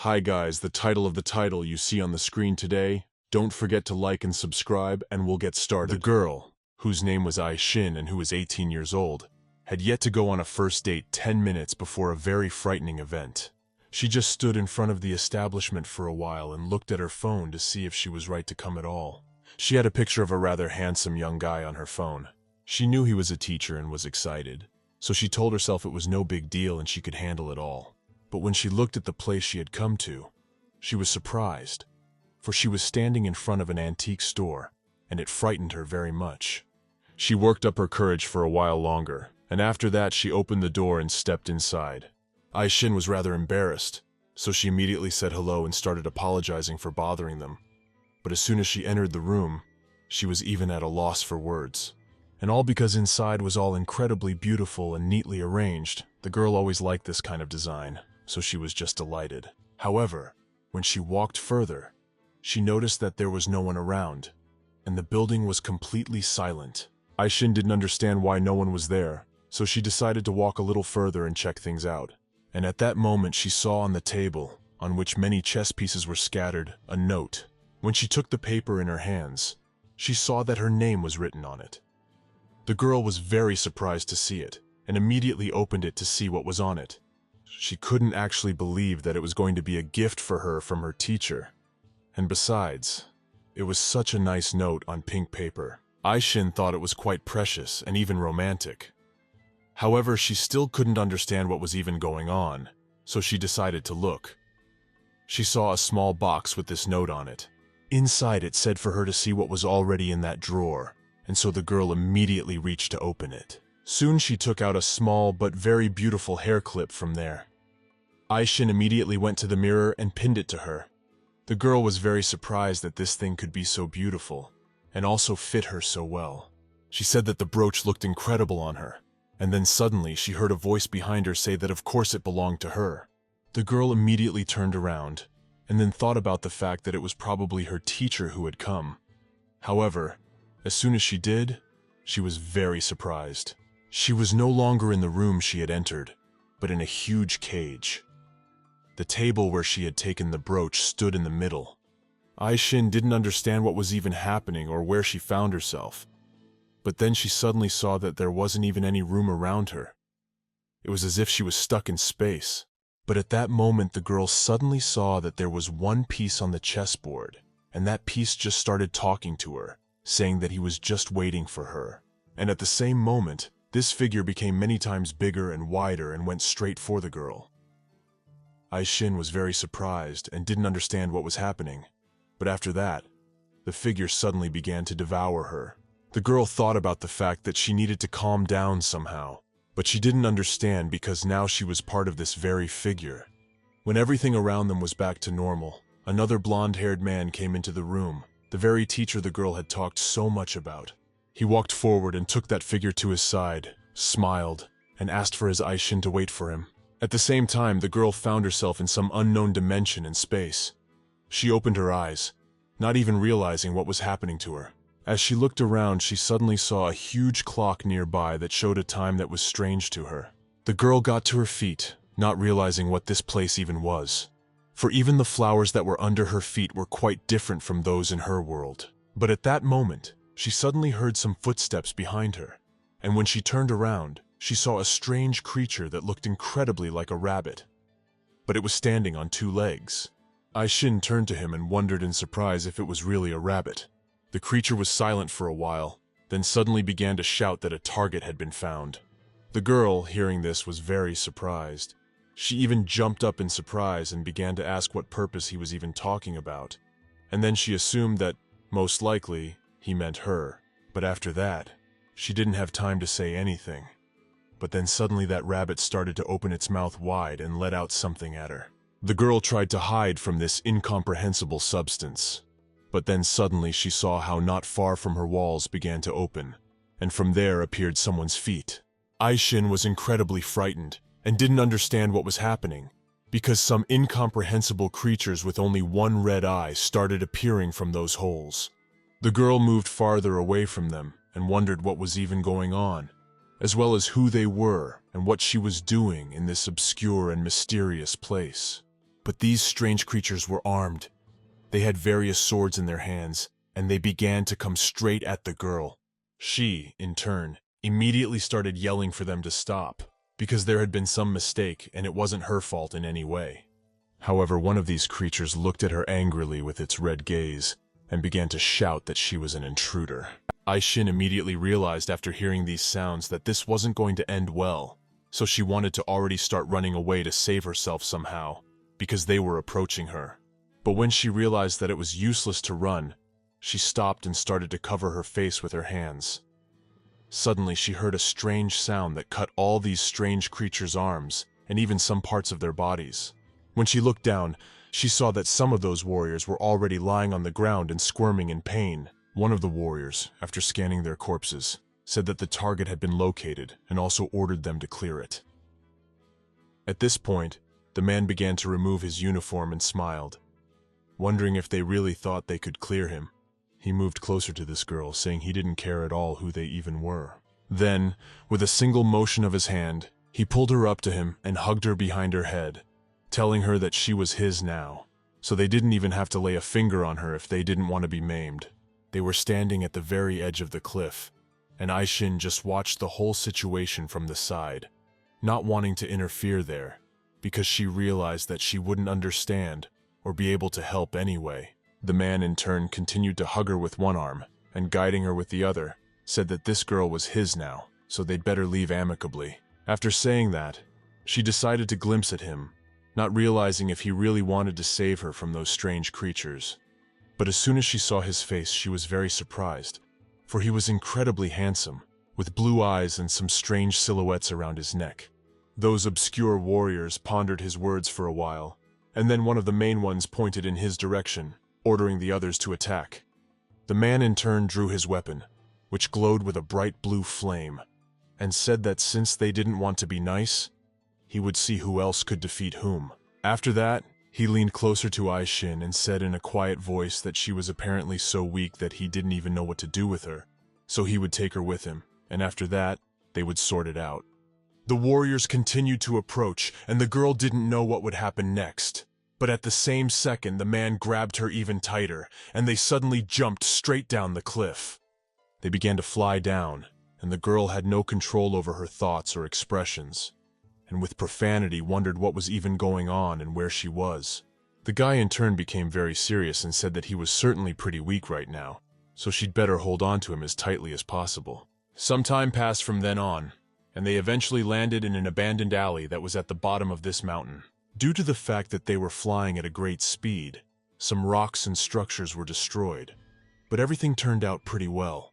Hi guys, the title of the title you see on the screen today. Don't forget to like and subscribe and we'll get started. The girl, whose name was Ai Shin and who was 18 years old, had yet to go on a first date 10 minutes before a very frightening event. She just stood in front of the establishment for a while and looked at her phone to see if she was right to come at all. She had a picture of a rather handsome young guy on her phone. She knew he was a teacher and was excited, so she told herself it was no big deal and she could handle it all. But when she looked at the place she had come to, she was surprised, for she was standing in front of an antique store, and it frightened her very much. She worked up her courage for a while longer, and after that she opened the door and stepped inside. Ai Shin was rather embarrassed, so she immediately said hello and started apologizing for bothering them. But as soon as she entered the room, she was even at a loss for words. And all because inside was all incredibly beautiful and neatly arranged. The girl always liked this kind of design, so she was just delighted. However, when she walked further, she noticed that there was no one around, and the building was completely silent. Ai Shin didn't understand why no one was there, so she decided to walk a little further and check things out. And at that moment she saw on the table, on which many chess pieces were scattered, a note. When she took the paper in her hands, she saw that her name was written on it. The girl was very surprised to see it, and immediately opened it to see what was on it. She couldn't actually believe that it was going to be a gift for her from her teacher. And besides, it was such a nice note on pink paper. Ai Shin thought it was quite precious and even romantic. However, she still couldn't understand what was even going on, so she decided to look. She saw a small box with this note on it. Inside it said for her to see what was already in that drawer, and so the girl immediately reached to open it. Soon she took out a small but very beautiful hair clip from there. Ai Shin immediately went to the mirror and pinned it to her. The girl was very surprised that this thing could be so beautiful, and also fit her so well. She said that the brooch looked incredible on her, and then suddenly she heard a voice behind her say that of course it belonged to her. The girl immediately turned around, and then thought about the fact that it was probably her teacher who had come. However, as soon as she did, she was very surprised. She was no longer in the room she had entered, but in a huge cage. The table where she had taken the brooch stood in the middle. Ai Shin didn't understand what was even happening or where she found herself. But then she suddenly saw that there wasn't even any room around her. It was as if she was stuck in space. But at that moment the girl suddenly saw that there was one piece on the chessboard, and that piece just started talking to her, saying that he was just waiting for her. And at the same moment, this figure became many times bigger and wider and went straight for the girl. Ai Shin was very surprised and didn't understand what was happening. But after that, the figure suddenly began to devour her. The girl thought about the fact that she needed to calm down somehow, but she didn't understand because now she was part of this very figure. When everything around them was back to normal, another blonde-haired man came into the room, the very teacher the girl had talked so much about. He walked forward and took that figure to his side, smiled, and asked for his Ai Shin to wait for him. At the same time, the girl found herself in some unknown dimension in space. She opened her eyes, not even realizing what was happening to her. As she looked around, she suddenly saw a huge clock nearby that showed a time that was strange to her. The girl got to her feet, not realizing what this place even was. For even the flowers that were under her feet were quite different from those in her world. But at that moment, she suddenly heard some footsteps behind her, and when she turned around, she saw a strange creature that looked incredibly like a rabbit. But it was standing on two legs. Ai Shin turned to him and wondered in surprise if it was really a rabbit. The creature was silent for a while, then suddenly began to shout that a target had been found. The girl, hearing this, was very surprised. She even jumped up in surprise and began to ask what purpose he was even talking about. And then she assumed that, most likely, he meant her. But after that, she didn't have time to say anything. But then suddenly that rabbit started to open its mouth wide and let out something at her. The girl tried to hide from this incomprehensible substance. But then suddenly she saw how not far from her walls began to open, and from there appeared someone's feet. Ai Shin was incredibly frightened and didn't understand what was happening, because some incomprehensible creatures with only one red eye started appearing from those holes. The girl moved farther away from them and wondered what was even going on, as well as who they were and what she was doing in this obscure and mysterious place. But these strange creatures were armed. They had various swords in their hands, and they began to come straight at the girl. She, in turn, immediately started yelling for them to stop, because there had been some mistake and it wasn't her fault in any way. However, one of these creatures looked at her angrily with its red gaze and began to shout that she was an intruder. Aishin immediately realized after hearing these sounds that this wasn't going to end well, so she wanted to already start running away to save herself somehow, because they were approaching her. But when she realized that it was useless to run, she stopped and started to cover her face with her hands. Suddenly she heard a strange sound that cut all these strange creatures' arms and even some parts of their bodies. When she looked down, she saw that some of those warriors were already lying on the ground and squirming in pain. One of the warriors, after scanning their corpses, said that the target had been located and also ordered them to clear it. At this point, the man began to remove his uniform and smiled, wondering if they really thought they could clear him. He moved closer to this girl, saying he didn't care at all who they even were. Then, with a single motion of his hand, he pulled her up to him and hugged her behind her head, telling her that she was his now, so they didn't even have to lay a finger on her if they didn't want to be maimed. They were standing at the very edge of the cliff, and Aishin just watched the whole situation from the side, not wanting to interfere there, because she realized that she wouldn't understand or be able to help anyway. The man in turn continued to hug her with one arm, and guiding her with the other, said that this girl was his now, so they'd better leave amicably. After saying that, she decided to glimpse at him, not realizing if he really wanted to save her from those strange creatures. But as soon as she saw his face, she was very surprised, for he was incredibly handsome, with blue eyes and some strange silhouettes around his neck. Those obscure warriors pondered his words for a while, and then one of the main ones pointed in his direction, ordering the others to attack. The man in turn drew his weapon, which glowed with a bright blue flame, and said that since they didn't want to be nice, he would see who else could defeat whom. After that, he leaned closer to Aishin and said in a quiet voice that she was apparently so weak that he didn't even know what to do with her, so he would take her with him, and after that, they would sort it out. The warriors continued to approach, and the girl didn't know what would happen next. But at the same second, the man grabbed her even tighter, and they suddenly jumped straight down the cliff. They began to fly down, and the girl had no control over her thoughts or expressions, and with profanity wondered what was even going on and where she was. The guy in turn became very serious and said that he was certainly pretty weak right now, so she'd better hold on to him as tightly as possible. Some time passed from then on, and they eventually landed in an abandoned alley that was at the bottom of this mountain. Due to the fact that they were flying at a great speed, some rocks and structures were destroyed, but everything turned out pretty well.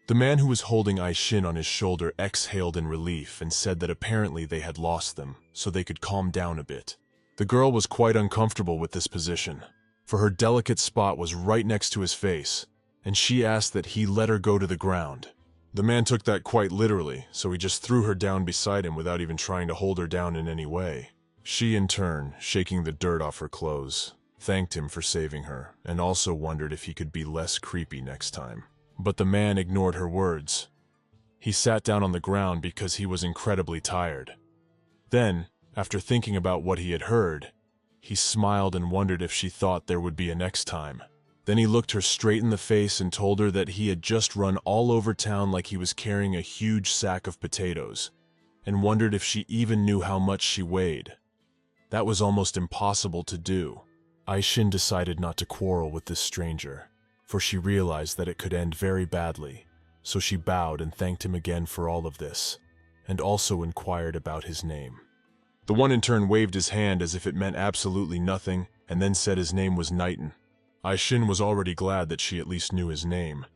The man who was holding Aishin on his shoulder exhaled in relief and said that apparently they had lost them, so they could calm down a bit. The girl was quite uncomfortable with this position, for her delicate spot was right next to his face, and she asked that he let her go to the ground. The man took that quite literally, so he just threw her down beside him without even trying to hold her down in any way. She, in turn, shaking the dirt off her clothes, thanked him for saving her, and also wondered if he could be less creepy next time. But the man ignored her words. He sat down on the ground because he was incredibly tired. Then, after thinking about what he had heard, he smiled and wondered if she thought there would be a next time. Then he looked her straight in the face and told her that he had just run all over town like he was carrying a huge sack of potatoes, and wondered if she even knew how much she weighed. That was almost impossible to do. Aishin decided not to quarrel with this stranger, for she realized that it could end very badly, so she bowed and thanked him again for all of this, and also inquired about his name. The one in turn waved his hand as if it meant absolutely nothing, and then said his name was Nighton. Aishin was already glad that she at least knew his name,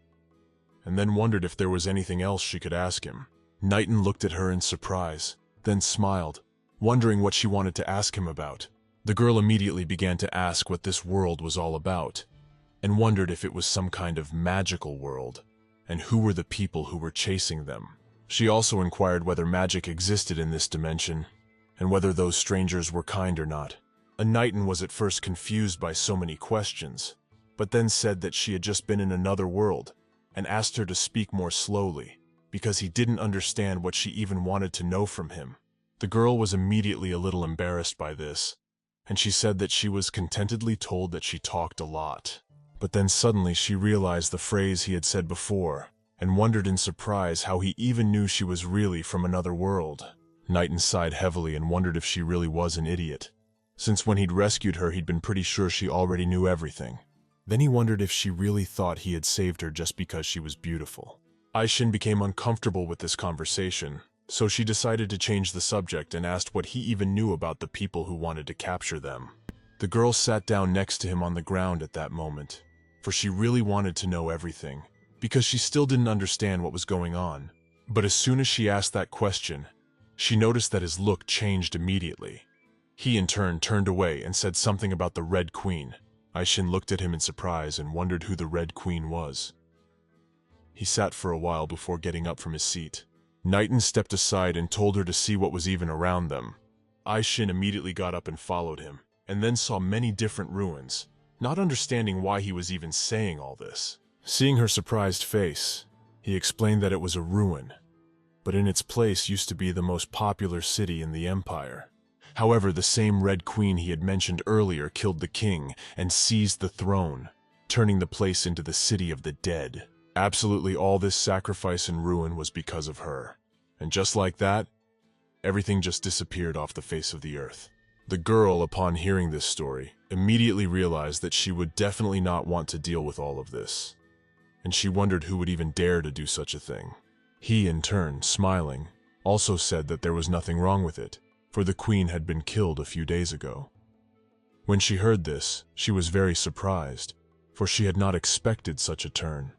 and then wondered if there was anything else she could ask him. Nighton looked at her in surprise, then smiled, wondering what she wanted to ask him about. The girl immediately began to ask what this world was all about, and wondered if it was some kind of magical world, and who were the people who were chasing them. She also inquired whether magic existed in this dimension, and whether those strangers were kind or not. Nighton was at first confused by so many questions, but then said that she had just been in another world, and asked her to speak more slowly, because he didn't understand what she even wanted to know from him. The girl was immediately a little embarrassed by this, and she said that she was contentedly told that she talked a lot. But then suddenly she realized the phrase he had said before, and wondered in surprise how he even knew she was really from another world. Knighton sighed heavily and wondered if she really was an idiot, since when he'd rescued her he'd been pretty sure she already knew everything. Then he wondered if she really thought he had saved her just because she was beautiful. Aishin became uncomfortable with this conversation, so she decided to change the subject and asked what he even knew about the people who wanted to capture them. The girl sat down next to him on the ground at that moment, for she really wanted to know everything, because she still didn't understand what was going on. But as soon as she asked that question, she noticed that his look changed immediately. He in turn turned away and said something about the Red Queen. Aishin looked at him in surprise and wondered who the Red Queen was. He sat for a while before getting up from his seat. Knighton stepped aside and told her to see what was even around them. Aishin immediately got up and followed him, and then saw many different ruins, not understanding why he was even saying all this. Seeing her surprised face, he explained that it was a ruin, but in its place used to be the most popular city in the empire. However, the same Red Queen he had mentioned earlier killed the king and seized the throne, turning the place into the city of the dead. Absolutely all this sacrifice and ruin was because of her. And just like that, everything just disappeared off the face of the earth. The girl, upon hearing this story, immediately realized that she would definitely not want to deal with all of this, and she wondered who would even dare to do such a thing. He, in turn, smiling, also said that there was nothing wrong with it, for the queen had been killed a few days ago. When she heard this, she was very surprised, for she had not expected such a turn.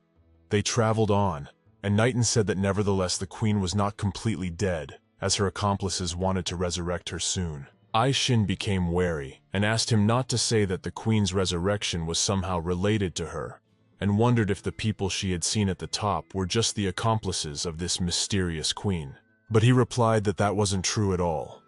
They traveled on, and Knighton said that nevertheless the queen was not completely dead, as her accomplices wanted to resurrect her soon. Aishin became wary and asked him not to say that the queen's resurrection was somehow related to her, and wondered if the people she had seen at the top were just the accomplices of this mysterious queen. But he replied that that wasn't true at all,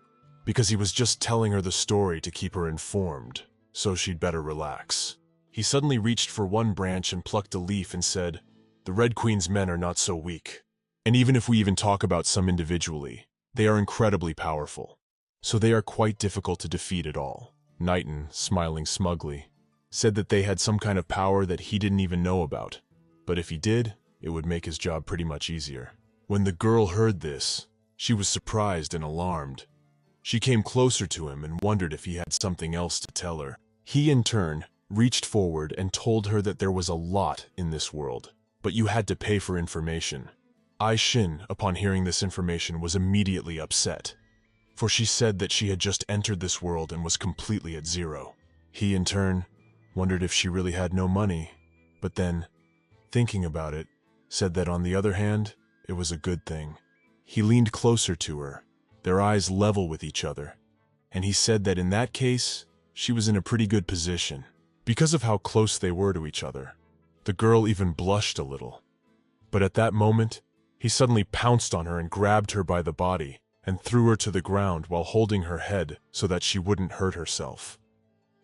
because he was just telling her the story to keep her informed, so she'd better relax. He suddenly reached for one branch and plucked a leaf and said, "The Red Queen's men are not so weak, and even if we even talk about some individually, they are incredibly powerful, so they are quite difficult to defeat at all." Knighton, smiling smugly, said that they had some kind of power that he didn't even know about, but if he did, it would make his job pretty much easier. When the girl heard this, she was surprised and alarmed. She came closer to him and wondered if he had something else to tell her. He, in turn, reached forward and told her that there was a lot in this world, but you had to pay for information. Aishin, upon hearing this information, was immediately upset, for she said that she had just entered this world and was completely at zero. He, in turn, wondered if she really had no money, but then, thinking about it, said that on the other hand, it was a good thing. He leaned closer to her, their eyes level with each other, and he said that in that case, she was in a pretty good position. Because of how close they were to each other, the girl even blushed a little. But at that moment, he suddenly pounced on her and grabbed her by the body and threw her to the ground while holding her head so that she wouldn't hurt herself.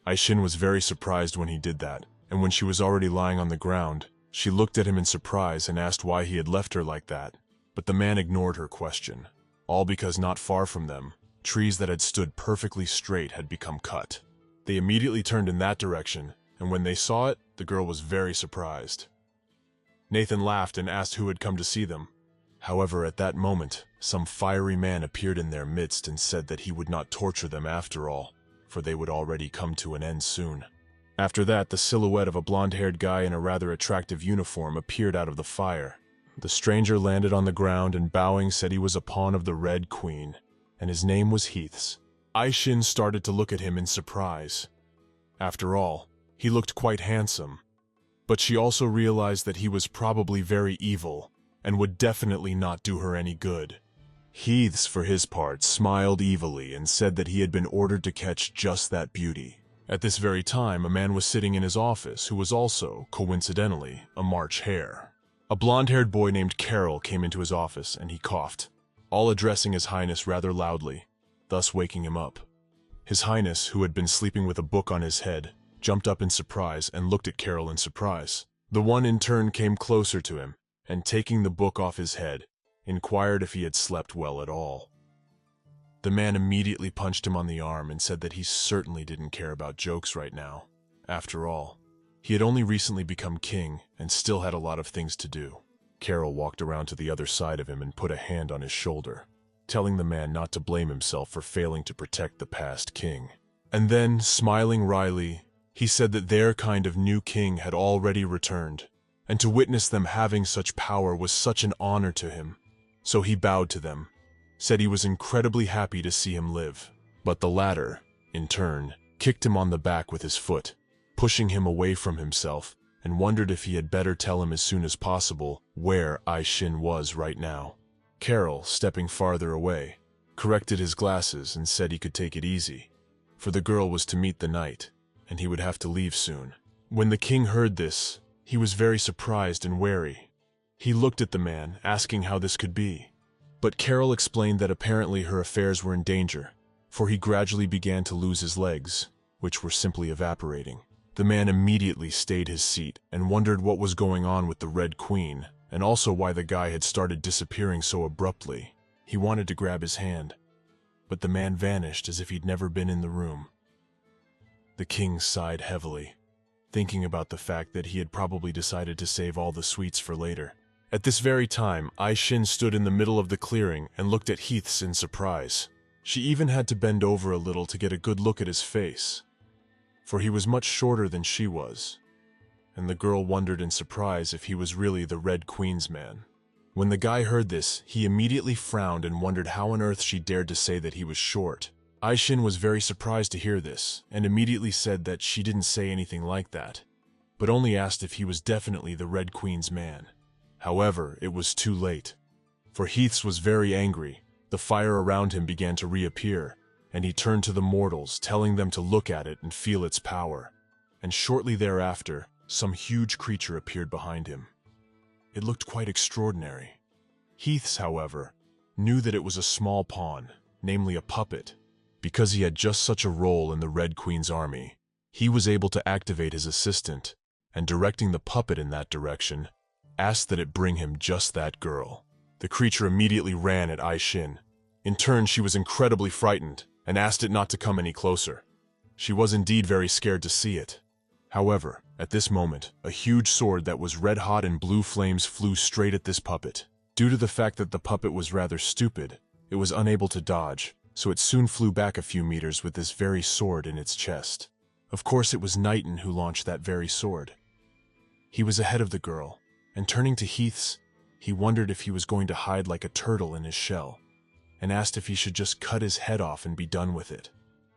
Aishin was very surprised when he did that, and when she was already lying on the ground, she looked at him in surprise and asked why he had left her like that. But the man ignored her question, all because not far from them, trees that had stood perfectly straight had become cut. They immediately turned in that direction, and when they saw it, the girl was very surprised. Nathan laughed and asked who had come to see them. However, at that moment, some fiery man appeared in their midst and said that he would not torture them after all, for they would already come to an end soon. After that, the silhouette of a blonde-haired guy in a rather attractive uniform appeared out of the fire. The stranger landed on the ground and bowing said he was a pawn of the Red Queen, and his name was Heaths. Aishin started to look at him in surprise. After all, he looked quite handsome, but she also realized that he was probably very evil and would definitely not do her any good. Heaths, for his part, smiled evilly and said that he had been ordered to catch just that beauty. At this very time, a man was sitting in his office who was also, coincidentally, a March Hare. A blonde-haired boy named Carol came into his office and he coughed, all addressing His Highness rather loudly, thus waking him up. His Highness, who had been sleeping with a book on his head, jumped up in surprise and looked at Carol in surprise. The one in turn came closer to him, and taking the book off his head, inquired if he had slept well at all. The man immediately punched him on the arm and said that he certainly didn't care about jokes right now. After all, he had only recently become king and still had a lot of things to do. Carol walked around to the other side of him and put a hand on his shoulder, telling the man not to blame himself for failing to protect the past king. And then, smiling wryly, he said that their kind of new king had already returned, and to witness them having such power was such an honor to him. So he bowed to them, said he was incredibly happy to see him live. But the latter, in turn, kicked him on the back with his foot, pushing him away from himself, and wondered if he had better tell him as soon as possible where Ai Shin was right now. Carol, stepping farther away, corrected his glasses and said he could take it easy, for the girl was to meet the knight, and he would have to leave soon. When the king heard this, he was very surprised and wary. He looked at the man, asking how this could be. But Carol explained that apparently her affairs were in danger, for he gradually began to lose his legs, which were simply evaporating. The man immediately stayed his seat and wondered what was going on with the Red Queen, and also why the guy had started disappearing so abruptly. He wanted to grab his hand, but the man vanished as if he'd never been in the room. The king sighed heavily, thinking about the fact that he had probably decided to save all the sweets for later. At this very time, Ai Shin stood in the middle of the clearing and looked at Heaths in surprise. She even had to bend over a little to get a good look at his face, for he was much shorter than she was, and the girl wondered in surprise if he was really the Red Queen's man. When the guy heard this, he immediately frowned and wondered how on earth she dared to say that he was short. Ai Shin was very surprised to hear this, and immediately said that she didn't say anything like that, but only asked if he was definitely the Red Queen's man. However, it was too late, for Heaths was very angry. The fire around him began to reappear, and he turned to the mortals, telling them to look at it and feel its power. And shortly thereafter, some huge creature appeared behind him. It looked quite extraordinary. Heaths, however, knew that it was a small pawn, namely a puppet. Because he had just such a role in the Red Queen's army, he was able to activate his assistant, and directing the puppet in that direction, asked that it bring him just that girl. The creature immediately ran at Ai Shin. In turn, she was incredibly frightened and asked it not to come any closer. She was indeed very scared to see it. However, at this moment, a huge sword that was red-hot in blue flames flew straight at this puppet. Due to the fact that the puppet was rather stupid, it was unable to dodge, so it soon flew back a few meters with this very sword in its chest. Of course, it was Knighton who launched that very sword. He was ahead of the girl, and turning to Heaths, he wondered if he was going to hide like a turtle in his shell, and asked if he should just cut his head off and be done with it.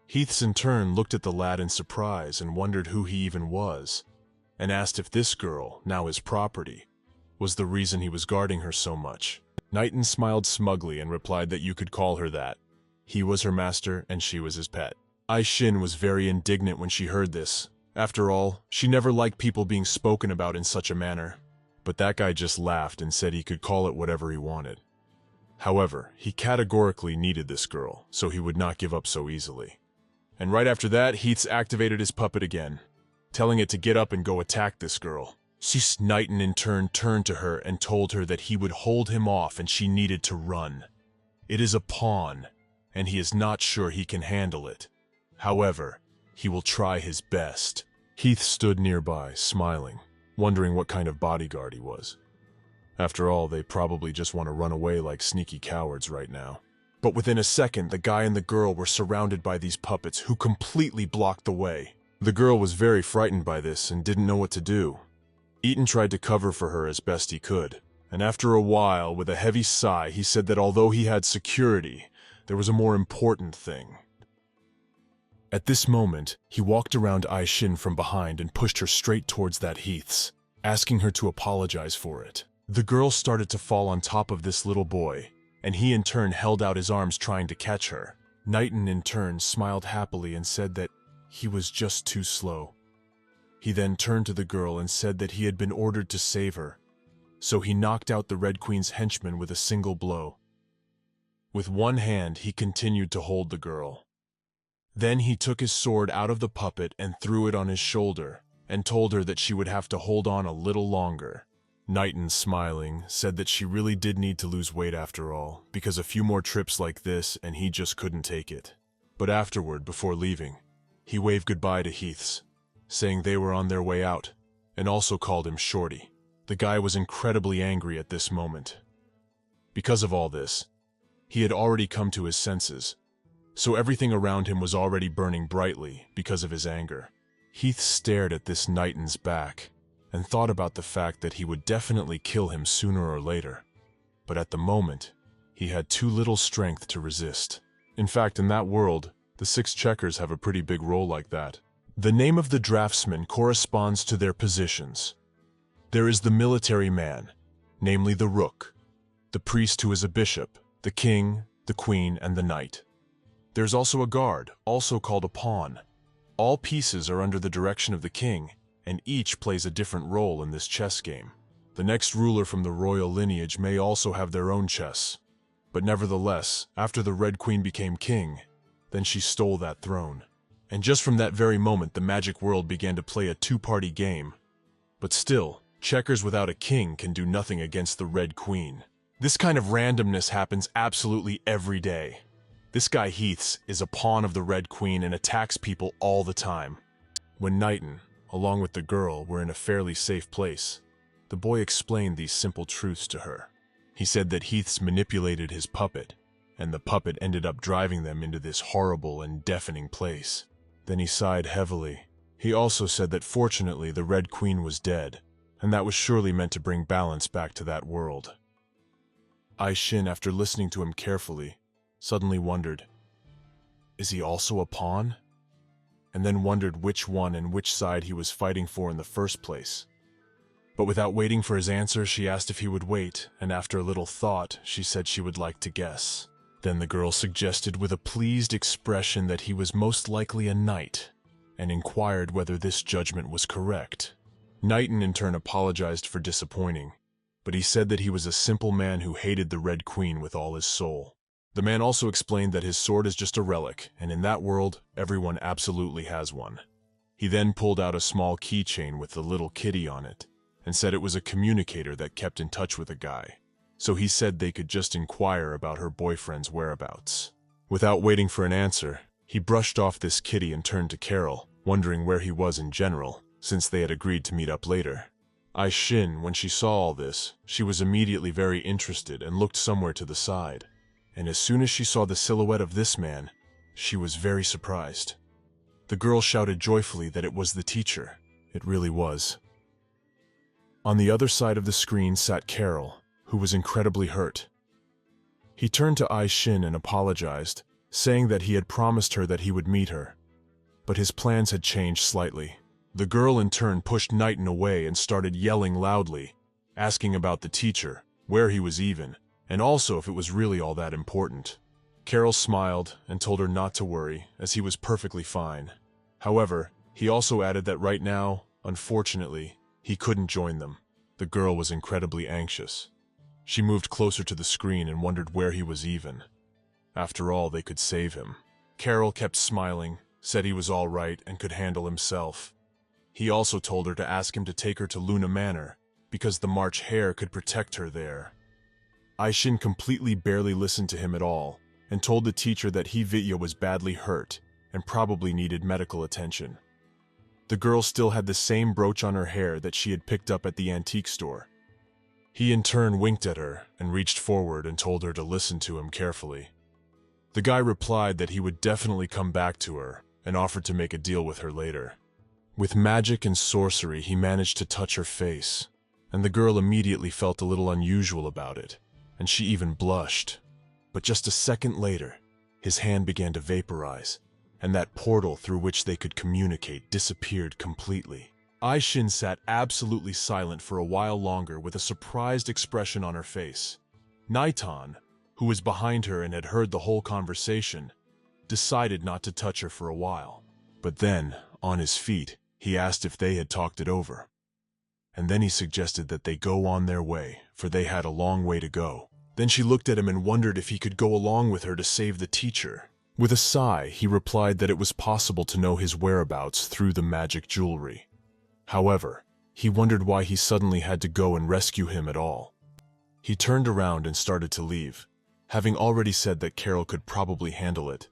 Heaths in turn looked at the lad in surprise and wondered who he even was, and asked if this girl, now his property, was the reason he was guarding her so much. Knighton smiled smugly and replied that you could call her that. He was her master and she was his pet. Ai Shin was very indignant when she heard this. After all, she never liked people being spoken about in such a manner. But that guy just laughed and said he could call it whatever he wanted. However, he categorically needed this girl, so he would not give up so easily. And right after that, Heaths activated his puppet again, telling it to get up and go attack this girl. Knighton in turn turned to her and told her that he would hold him off and she needed to run. It is a pawn, and he is not sure he can handle it. However, he will try his best. Heath stood nearby, smiling, wondering what kind of bodyguard he was. After all, they probably just want to run away like sneaky cowards right now. But within a second, the guy and the girl were surrounded by these puppets who completely blocked the way. The girl was very frightened by this and didn't know what to do. Eaton tried to cover for her as best he could, and after a while, with a heavy sigh, he said that although he had security, there was a more important thing. At this moment, he walked around Ai Shin from behind and pushed her straight towards that Heaths, asking her to apologize for it. The girl started to fall on top of this little boy, and he in turn held out his arms trying to catch her. Knighton in turn smiled happily and said that he was just too slow. He then turned to the girl and said that he had been ordered to save her, so he knocked out the Red Queen's henchman with a single blow. With one hand, he continued to hold the girl. Then he took his sword out of the puppet and threw it on his shoulder, and told her that she would have to hold on a little longer. Knighton, smiling, said that she really did need to lose weight after all, because a few more trips like this and he just couldn't take it. But afterward, before leaving, he waved goodbye to Heaths, saying they were on their way out, and also called him Shorty. The guy was incredibly angry at this moment. Because of all this, he had already come to his senses, so everything around him was already burning brightly because of his anger. Heath stared at this Knighton's back and thought about the fact that he would definitely kill him sooner or later. But at the moment, he had too little strength to resist. In fact, in that world, the 6 checkers have a pretty big role like that. The name of the draftsman corresponds to their positions. There is the military man, namely the rook, the priest who is a bishop, the king, the queen, and the knight. There's also a guard, also called a pawn. All pieces are under the direction of the king, and each plays a different role in this chess game. The next ruler from the royal lineage may also have their own chess. But nevertheless, after the Red Queen became king, then she stole that throne. And just from that very moment, the magic world began to play a 2-party game. But still, checkers without a king can do nothing against the Red Queen. This kind of randomness happens absolutely every day. This guy Heaths is a pawn of the Red Queen and attacks people all the time. When Knighton, along with the girl, were in a fairly safe place, the boy explained these simple truths to her. He said that Heaths manipulated his puppet, and the puppet ended up driving them into this horrible and deafening place. Then he sighed heavily. He also said that fortunately the Red Queen was dead, and that was surely meant to bring balance back to that world. Shin, after listening to him carefully, suddenly wondered, is he also a pawn? And then wondered which one and which side he was fighting for in the first place. But without waiting for his answer, she asked if he would wait, and after a little thought, she said she would like to guess. Then the girl suggested with a pleased expression that he was most likely a knight, and inquired whether this judgment was correct. Knighton in turn apologized for disappointing, but he said that he was a simple man who hated the Red Queen with all his soul. The man also explained that his sword is just a relic, and in that world, everyone absolutely has one. He then pulled out a small keychain with the little kitty on it, and said it was a communicator that kept in touch with a guy. So he said they could just inquire about her boyfriend's whereabouts. Without waiting for an answer, he brushed off this kitty and turned to Carol, wondering where he was in general, since they had agreed to meet up later. Shin, when she saw all this, she was immediately very interested and looked somewhere to the side. And as soon as she saw the silhouette of this man, she was very surprised. The girl shouted joyfully that it was the teacher. It really was. On the other side of the screen sat Carol, who was incredibly hurt. He turned to Shin and apologized, saying that he had promised her that he would meet her. But his plans had changed slightly. The girl in turn pushed Knighton away and started yelling loudly, asking about the teacher, where he was even, and also if it was really all that important. Carol smiled and told her not to worry, as he was perfectly fine. However, he also added that right now, unfortunately, he couldn't join them. The girl was incredibly anxious. She moved closer to the screen and wondered where he was even. After all, they could save him. Carol kept smiling, said he was all right and could handle himself. He also told her to ask him to take her to Luna Manor, because the March Hare could protect her there. Shin completely barely listened to him at all, and told the teacher that Heaths was badly hurt and probably needed medical attention. The girl still had the same brooch on her hair that she had picked up at the antique store. He in turn winked at her and reached forward and told her to listen to him carefully. The guy replied that he would definitely come back to her and offered to make a deal with her later. With magic and sorcery, he managed to touch her face, and the girl immediately felt a little unusual about it, and she even blushed. But just a second later, his hand began to vaporize, and that portal through which they could communicate disappeared completely. Shin sat absolutely silent for a while longer with a surprised expression on her face. Knighton, who was behind her and had heard the whole conversation, decided not to touch her for a while. But then, on his feet, he asked if they had talked it over. And then he suggested that they go on their way, for they had a long way to go. Then she looked at him and wondered if he could go along with her to save the teacher. With a sigh, he replied that it was possible to know his whereabouts through the magic jewelry. However, He wondered why he suddenly had to go and rescue him at all. He turned around and started to leave, having already said that Carol could probably handle it,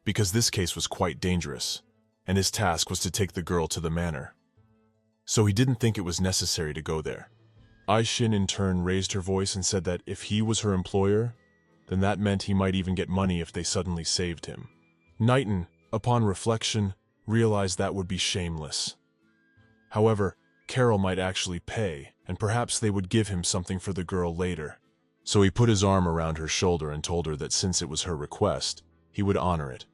because this case was quite dangerous, and his task was to take the girl to the manor. So he didn't think it was necessary to go there. Aishin in turn raised her voice and said that if he was her employer, then that meant he might even get money if they suddenly saved him. Knighton, upon reflection, realized that would be shameless. However, Carol might actually pay, and perhaps they would give him something for the girl later. So he put his arm around her shoulder and told her that since it was her request, he would honor it,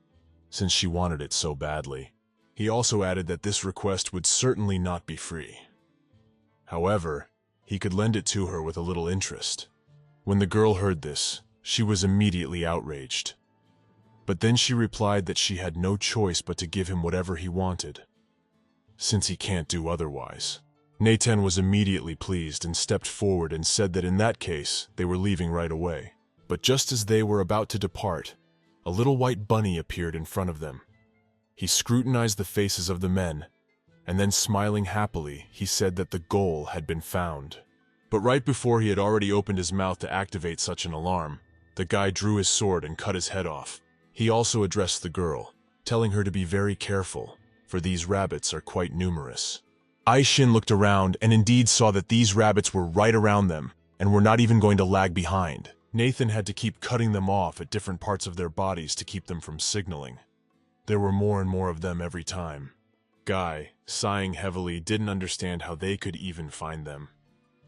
since she wanted it so badly. He also added that this request would certainly not be free. However, he could lend it to her with a little interest. When the girl heard this, she was immediately outraged. But then she replied that she had no choice but to give him whatever he wanted, since he can't do otherwise. Nathan was immediately pleased and stepped forward and said that in that case, they were leaving right away. But just as they were about to depart, a little white bunny appeared in front of them. He scrutinized the faces of the men, and then smiling happily, he said that the goal had been found. But right before he had already opened his mouth to activate such an alarm, the guy drew his sword and cut his head off. He also addressed the girl, telling her to be very careful, for these rabbits are quite numerous. Aishin looked around and indeed saw that these rabbits were right around them and were not even going to lag behind. Nathan had to keep cutting them off at different parts of their bodies to keep them from signaling. There were more and more of them every time. Guy, sighing heavily, didn't understand how they could even find them.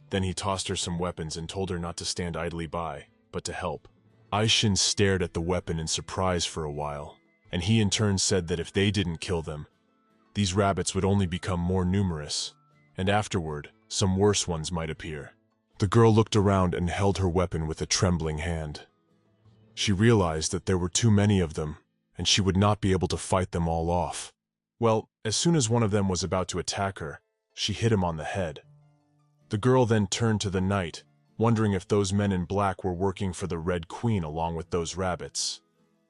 Then he tossed her some weapons and told her not to stand idly by, but to help. Aishin stared at the weapon in surprise for a while, and he in turn said that if they didn't kill them, these rabbits would only become more numerous, and afterward, some worse ones might appear. The girl looked around and held her weapon with a trembling hand. She realized that there were too many of them, and she would not be able to fight them all off. Well, as soon as one of them was about to attack her, she hit him on the head. The girl then turned to the knight, wondering if those men in black were working for the Red Queen along with those rabbits.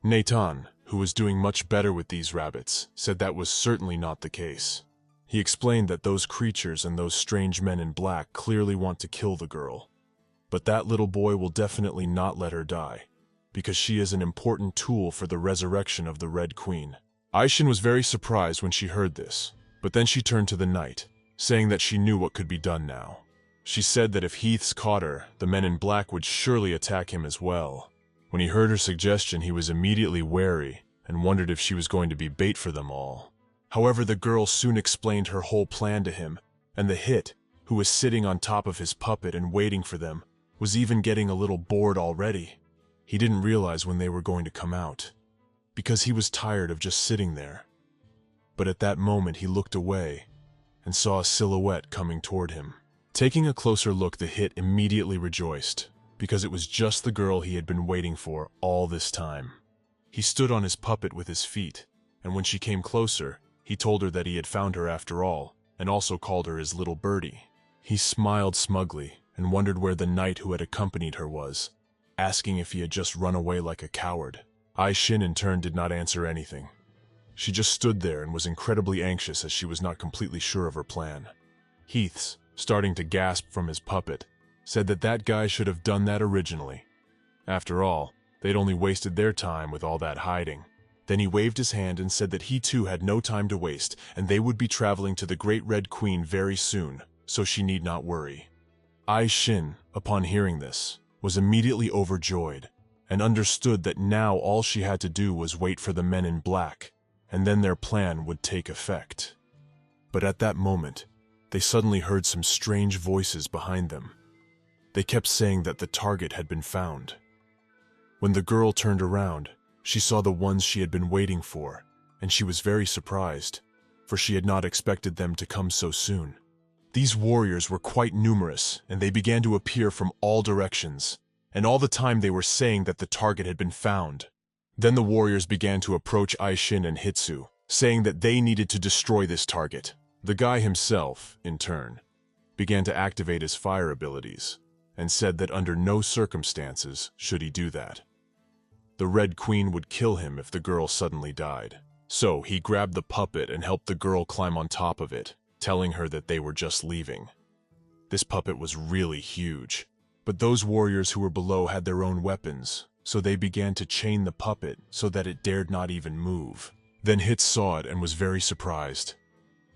Nathan, who was doing much better with these rabbits, said that was certainly not the case. He explained that those creatures and those strange men in black clearly want to kill the girl. But that little boy will definitely not let her die, because she is an important tool for the resurrection of the Red Queen. Aishin was very surprised when she heard this, but then she turned to the knight, saying that she knew what could be done now. She said that if Heaths caught her, the men in black would surely attack him as well. When he heard her suggestion, he was immediately wary and wondered if she was going to be bait for them all. However, the girl soon explained her whole plan to him, and the Hit, who was sitting on top of his puppet and waiting for them, was even getting a little bored already. He didn't realize when they were going to come out, because he was tired of just sitting there. But at that moment he looked away and saw a silhouette coming toward him. Taking a closer look, the Hit immediately rejoiced, because it was just the girl he had been waiting for all this time. He stood on his puppet with his feet, and when she came closer, he told her that he had found her after all, and also called her his little birdie. He smiled smugly and wondered where the knight who had accompanied her was, asking if he had just run away like a coward. Aishin in turn did not answer anything. She just stood there and was incredibly anxious as she was not completely sure of her plan. Heaths, starting to gasp from his puppet, said that that guy should have done that originally. After all, they'd only wasted their time with all that hiding. Then he waved his hand and said that he too had no time to waste, and they would be traveling to the Great Red Queen very soon, so she need not worry. Aishin, upon hearing this, was immediately overjoyed, and understood that now all she had to do was wait for the men in black, and then their plan would take effect. But at that moment, they suddenly heard some strange voices behind them. They kept saying that the target had been found. When the girl turned around, she saw the ones she had been waiting for, and she was very surprised, for she had not expected them to come so soon. These warriors were quite numerous, and they began to appear from all directions, and all the time they were saying that the target had been found. Then the warriors began to approach Aishin and Hitsu, saying that they needed to destroy this target. The guy himself, in turn, began to activate his fire abilities, and said that under no circumstances should he do that. The Red Queen would kill him if the girl suddenly died. So he grabbed the puppet and helped the girl climb on top of it, telling her that they were just leaving. This puppet was really huge, but those warriors who were below had their own weapons, so they began to chain the puppet so that it dared not even move. Then Heaths saw it and was very surprised.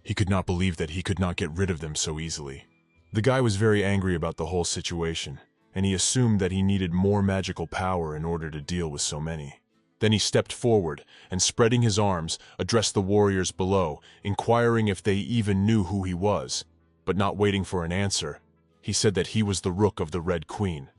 He could not believe that he could not get rid of them so easily. The guy was very angry about the whole situation, and he assumed that he needed more magical power in order to deal with so many. Then he stepped forward and, spreading his arms, addressed the warriors below, inquiring if they even knew who he was. But not waiting for an answer, he said that he was the Rook of the Red Queen.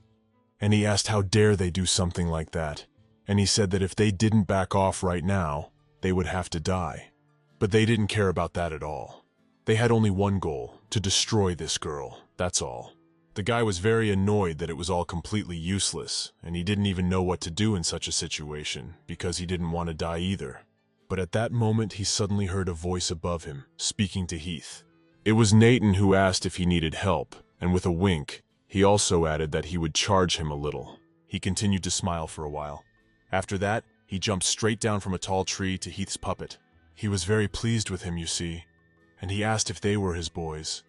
And he asked how dare they do something like that, and he said that if they didn't back off right now, they would have to die. But they didn't care about that at all. They had only one goal, to destroy this girl, that's all. The guy was very annoyed that it was all completely useless, and he didn't even know what to do in such a situation, because he didn't want to die either. But at that moment he suddenly heard a voice above him, speaking to Heath. It was Nathan who asked if he needed help, and with a wink, he also added that he would charge him a little. He continued to smile for a while. After that, he jumped straight down from a tall tree to Heath's puppet. He was very pleased with him, you see, and he asked if they were his boys.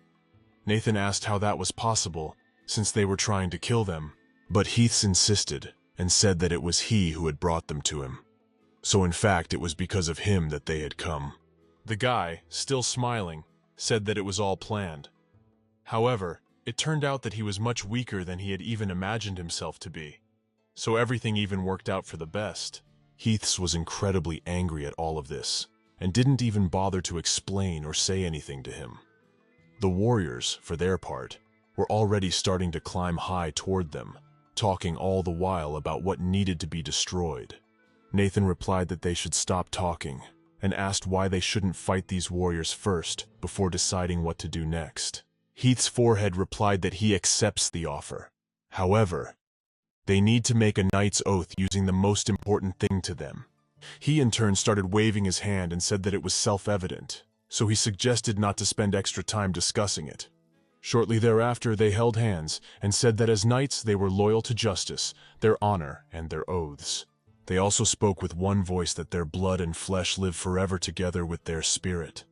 Nathan asked how that was possible, since they were trying to kill them, but Heaths insisted and said that it was he who had brought them to him. So in fact, it was because of him that they had come. The guy, still smiling, said that it was all planned. However, it turned out that he was much weaker than he had even imagined himself to be. So everything even worked out for the best. Heaths was incredibly angry at all of this, and didn't even bother to explain or say anything to him. The warriors, for their part, were already starting to climb high toward them, talking all the while about what needed to be destroyed. Nathan replied that they should stop talking, and asked why they shouldn't fight these warriors first before deciding what to do next. Heath's forehead replied that he accepts the offer. However, they need to make a knight's oath using the most important thing to them. He in turn started waving his hand and said that it was self-evident, so he suggested not to spend extra time discussing it. Shortly thereafter, they held hands and said that as knights they were loyal to justice, their honor, and their oaths. They also spoke with one voice that their blood and flesh live forever together with their spirit,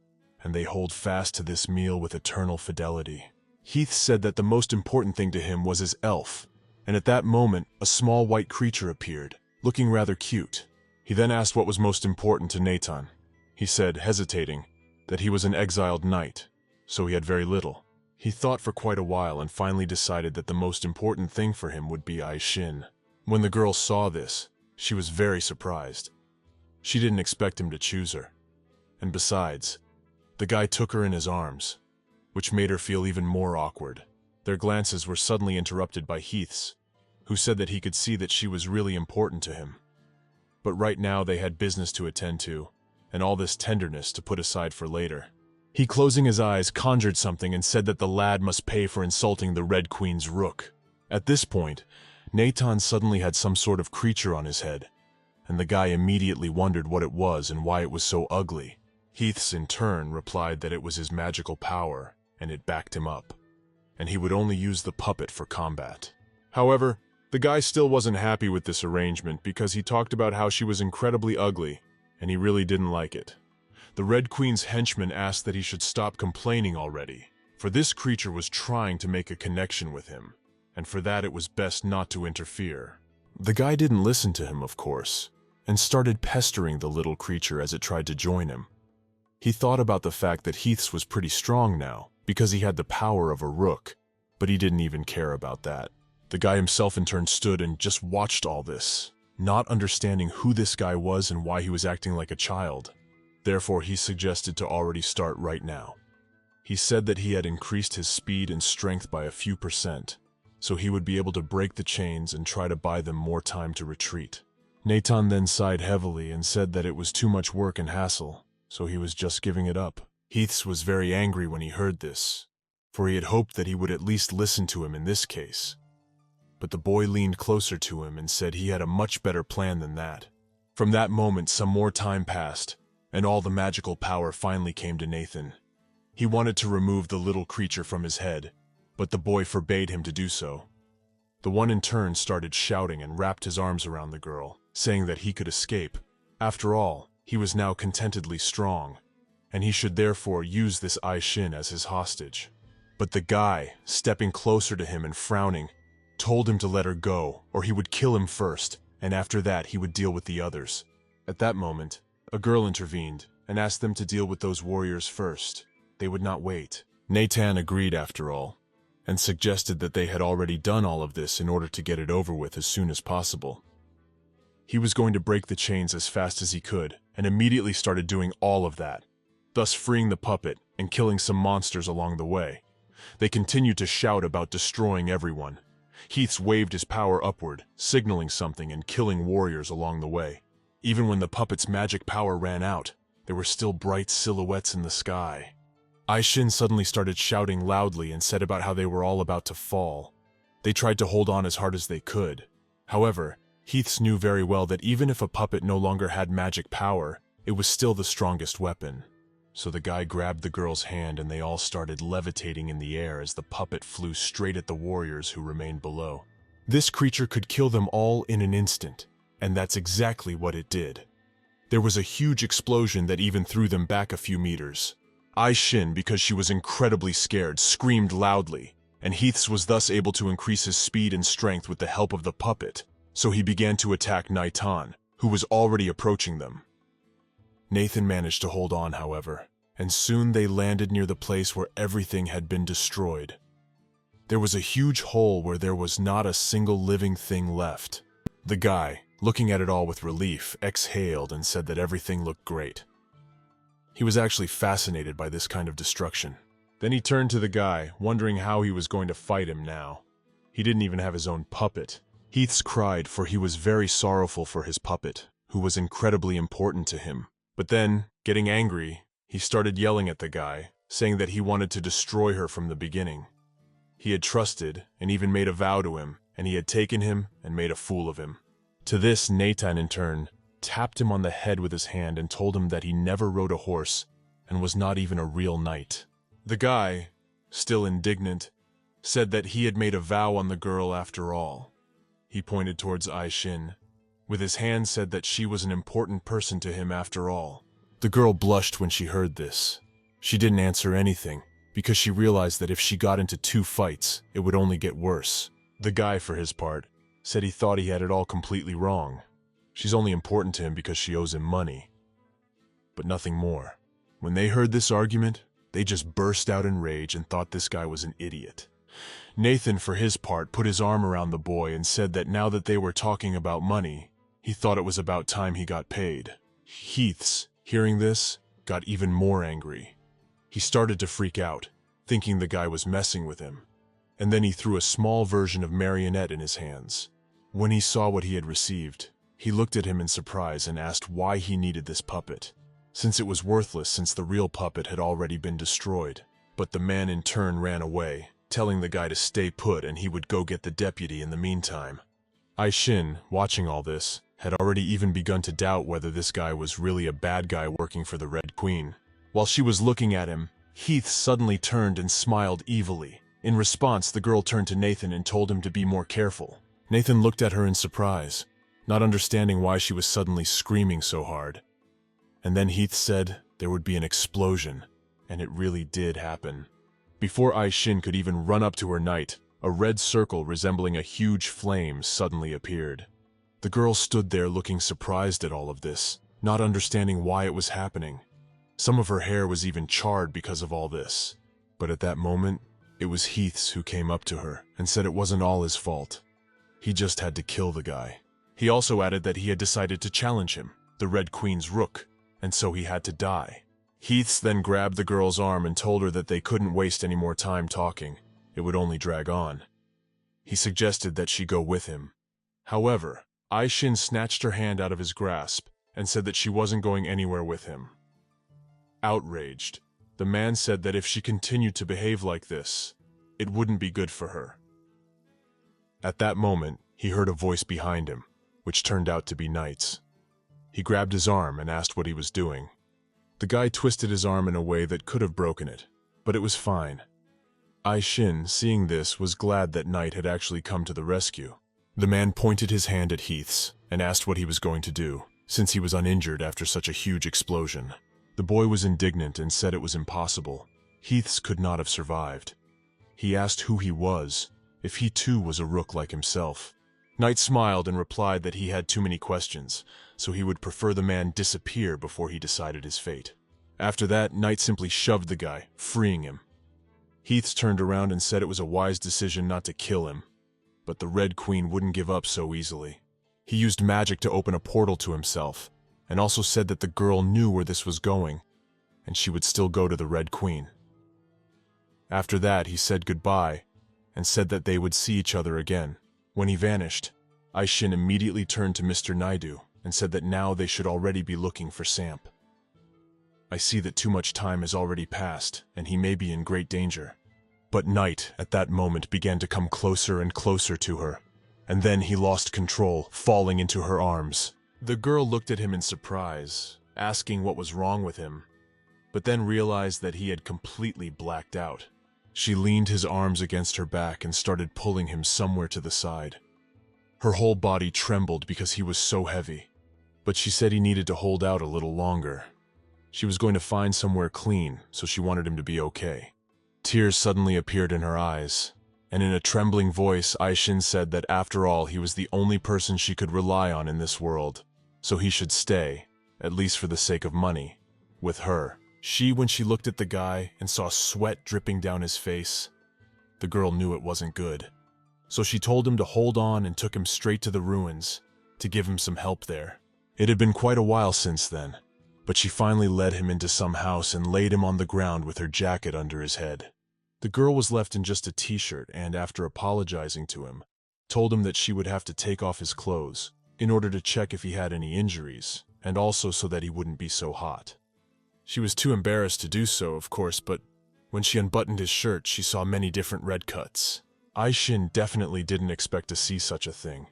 and they hold fast to this meal with eternal fidelity. Heath said that the most important thing to him was his elf, and at that moment a small white creature appeared, looking rather cute. He then asked what was most important to Nathan. He said, hesitating, that he was an exiled knight, so he had very little. He thought for quite a while and finally decided that the most important thing for him would be Aishin. When the girl saw this, she was very surprised. She didn't expect him to choose her. And besides, the guy took her in his arms, which made her feel even more awkward. Their glances were suddenly interrupted by Heaths, who said that he could see that she was really important to him. But right now they had business to attend to, and all this tenderness to put aside for later. He, closing his eyes, conjured something and said that the lad must pay for insulting the Red Queen's rook. At this point, Nathan suddenly had some sort of creature on his head, and the guy immediately wondered what it was and why it was so ugly. Heaths in turn replied that it was his magical power, and it backed him up, and he would only use the puppet for combat. However, the guy still wasn't happy with this arrangement because he talked about how she was incredibly ugly, and he really didn't like it. The Red Queen's henchman asked that he should stop complaining already, for this creature was trying to make a connection with him, and for that it was best not to interfere. The guy didn't listen to him, of course, and started pestering the little creature as it tried to join him. He thought about the fact that Heaths was pretty strong now, because he had the power of a rook, but he didn't even care about that. The guy himself in turn stood and just watched all this, not understanding who this guy was and why he was acting like a child. Therefore, he suggested to already start right now. He said that he had increased his speed and strength by a few %, so he would be able to break the chains and try to buy them more time to retreat. Nathan then sighed heavily and said that it was too much work and hassle, so he was just giving it up. Heaths was very angry when he heard this, for he had hoped that he would at least listen to him in this case. But the boy leaned closer to him and said he had a much better plan than that. From that moment, some more time passed, and all the magical power finally came to Nathan. He wanted to remove the little creature from his head, but the boy forbade him to do so. The one in turn started shouting and wrapped his arms around the girl, saying that he could escape. After all, he was now contentedly strong, and he should therefore use this Aishin as his hostage. But the guy, stepping closer to him and frowning, told him to let her go, or he would kill him first, and after that he would deal with the others. At that moment, a girl intervened and asked them to deal with those warriors first. They would not wait. Nathan agreed after all, and suggested that they had already done all of this in order to get it over with as soon as possible. He was going to break the chains as fast as he could, and immediately started doing all of that, thus freeing the puppet and killing some monsters along the way. They continued to shout about destroying everyone. Heaths waved his power upward, signaling something and killing warriors along the way. Even when the puppet's magic power ran out, there were still bright silhouettes in the sky. Aishin suddenly started shouting loudly and said about how they were all about to fall. They tried to hold on as hard as they could. However, Heaths knew very well that even if a puppet no longer had magic power, it was still the strongest weapon. So the guy grabbed the girl's hand and they all started levitating in the air as the puppet flew straight at the warriors who remained below. This creature could kill them all in an instant, and that's exactly what it did. There was a huge explosion that even threw them back a few meters. Aishin, because she was incredibly scared, screamed loudly, and Heaths was thus able to increase his speed and strength with the help of the puppet, so he began to attack Naitan, who was already approaching them. Nathan managed to hold on, however, and soon they landed near the place where everything had been destroyed. There was a huge hole where there was not a single living thing left. The guy, looking at it all with relief, exhaled and said that everything looked great. He was actually fascinated by this kind of destruction. Then he turned to the guy, wondering how he was going to fight him now. He didn't even have his own puppet. Heaths cried, for he was very sorrowful for his puppet, who was incredibly important to him. But then, getting angry, he started yelling at the guy, saying that he wanted to destroy her from the beginning. He had trusted and even made a vow to him, and he had taken him and made a fool of him. To this, Nathan, in turn, tapped him on the head with his hand and told him that he never rode a horse and was not even a real knight. The guy, still indignant, said that he had made a vow on the girl after all. He pointed towards Aishin. With his hand said that she was an important person to him after all. The girl blushed when she heard this. She didn't answer anything, because she realized that if she got into 2 fights, it would only get worse. The guy, for his part, said he thought he had it all completely wrong. She's only important to him because she owes him money. But nothing more. When they heard this argument, they just burst out in rage and thought this guy was an idiot. Nathan, for his part, put his arm around the boy and said that now that they were talking about money, he thought it was about time he got paid. Heaths, hearing this, got even more angry. He started to freak out, thinking the guy was messing with him. And then he threw a small version of marionette in his hands. When he saw what he had received, he looked at him in surprise and asked why he needed this puppet, since it was worthless since the real puppet had already been destroyed. But the man in turn ran away, telling the guy to stay put and he would go get the deputy in the meantime. Aishin, watching all this, had already even begun to doubt whether this guy was really a bad guy working for the Red Queen. While she was looking at him, Heath suddenly turned and smiled evilly. In response, the girl turned to Nathan and told him to be more careful. Nathan looked at her in surprise, not understanding why she was suddenly screaming so hard. And then Heath said there would be an explosion, and it really did happen. Before Aishin could even run up to her knight, a red circle resembling a huge flame suddenly appeared. The girl stood there looking surprised at all of this, not understanding why it was happening. Some of her hair was even charred because of all this. But at that moment, it was Heaths who came up to her and said it wasn't all his fault. He just had to kill the guy. He also added that he had decided to challenge him, the Red Queen's rook, and so he had to die. Heaths then grabbed the girl's arm and told her that they couldn't waste any more time talking. It would only drag on. He suggested that she go with him. However, Aishin snatched her hand out of his grasp and said that she wasn't going anywhere with him. Outraged, the man said that if she continued to behave like this, it wouldn't be good for her. At that moment, he heard a voice behind him, which turned out to be Knight's. He grabbed his arm and asked what he was doing. The guy twisted his arm in a way that could have broken it, but it was fine. Aishin, seeing this, was glad that Knight had actually come to the rescue. The man pointed his hand at Heaths and asked what he was going to do, since he was uninjured after such a huge explosion. The boy was indignant and said it was impossible. Heaths could not have survived. He asked who he was, if he too was a rook like himself. Knight smiled and replied that he had too many questions, so he would prefer the man disappear before he decided his fate. After that, Knight simply shoved the guy, freeing him. Heaths turned around and said it was a wise decision not to kill him, but the Red Queen wouldn't give up so easily. He used magic to open a portal to himself, and also said that the girl knew where this was going, and she would still go to the Red Queen. After that, he said goodbye, and said that they would see each other again. When he vanished, Aishin immediately turned to Mr. Naidu and said that now they should already be looking for Samp. I see that too much time has already passed, and he may be in great danger. But Knight, at that moment, began to come closer and closer to her, and then he lost control, falling into her arms. The girl looked at him in surprise, asking what was wrong with him, but then realized that he had completely blacked out. She leaned his arms against her back and started pulling him somewhere to the side. Her whole body trembled because he was so heavy, but she said he needed to hold out a little longer. She was going to find somewhere clean, so she wanted him to be okay. Tears suddenly appeared in her eyes, and in a trembling voice, Aishin said that after all, he was the only person she could rely on in this world, so he should stay, at least for the sake of money, with her. When she looked at the guy and saw sweat dripping down his face, the girl knew it wasn't good. So she told him to hold on and took him straight to the ruins to give him some help there. It had been quite a while since then, but she finally led him into some house and laid him on the ground with her jacket under his head. The girl was left in just a t-shirt and, after apologizing to him, told him that she would have to take off his clothes in order to check if he had any injuries, and also so that he wouldn't be so hot. She was too embarrassed to do so, of course, but when she unbuttoned his shirt, she saw many different red cuts. Aishin definitely didn't expect to see such a thing.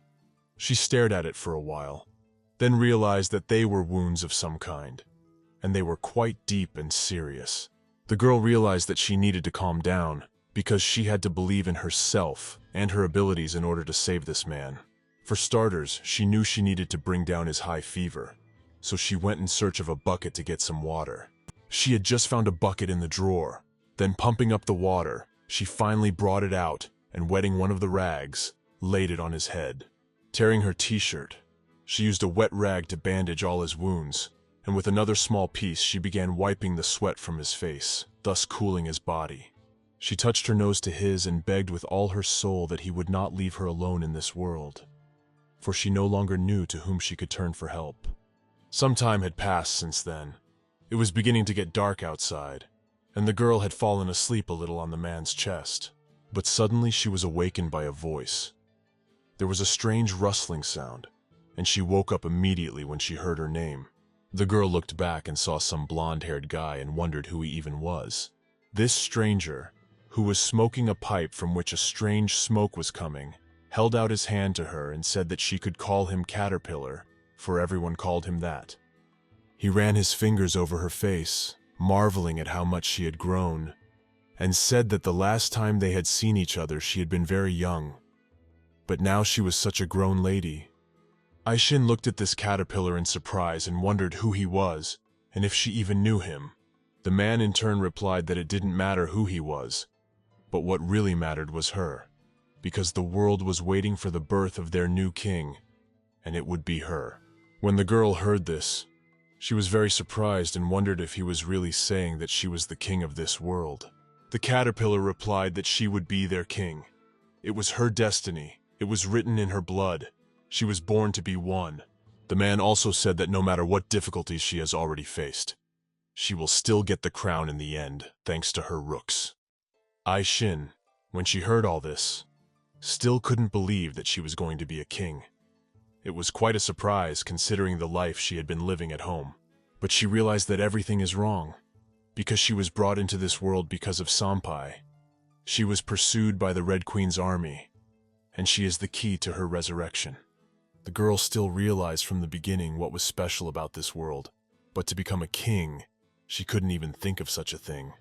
She stared at it for a while, then realized that they were wounds of some kind, and they were quite deep and serious. The girl realized that she needed to calm down, because she had to believe in herself and her abilities in order to save this man. For starters, she knew she needed to bring down his high fever, so she went in search of a bucket to get some water. She had just found a bucket in the drawer. Then, pumping up the water, she finally brought it out and, wetting one of the rags, laid it on his head. Tearing her t-shirt, she used a wet rag to bandage all his wounds, and with another small piece she began wiping the sweat from his face, thus cooling his body. She touched her nose to his and begged with all her soul that he would not leave her alone in this world, for she no longer knew to whom she could turn for help. Some time had passed since then. It was beginning to get dark outside, and the girl had fallen asleep a little on the man's chest. But suddenly she was awakened by a voice. There was a strange rustling sound, and she woke up immediately when she heard her name. The girl looked back and saw some blonde-haired guy and wondered who he even was. This stranger, who was smoking a pipe from which a strange smoke was coming, held out his hand to her and said that she could call him Caterpillar, for everyone called him that. He ran his fingers over her face, marveling at how much she had grown, and said that the last time they had seen each other she had been very young, but now she was such a grown lady. Aishin looked at this caterpillar in surprise and wondered who he was, and if she even knew him. The man in turn replied that it didn't matter who he was, but what really mattered was her, because the world was waiting for the birth of their new king, and it would be her. When the girl heard this, she was very surprised and wondered if he was really saying that she was the king of this world. The caterpillar replied that she would be their king. It was her destiny. It was written in her blood. She was born to be one. The man also said that no matter what difficulties she has already faced, she will still get the crown in the end, thanks to her rooks. Aishin, when she heard all this, still couldn't believe that she was going to be a king. It was quite a surprise considering the life she had been living at home. But she realized that everything is wrong, because she was brought into this world because of Sampai. She was pursued by the Red Queen's army, and she is the key to her resurrection. The girl still realized from the beginning what was special about this world, but to become a king, she couldn't even think of such a thing.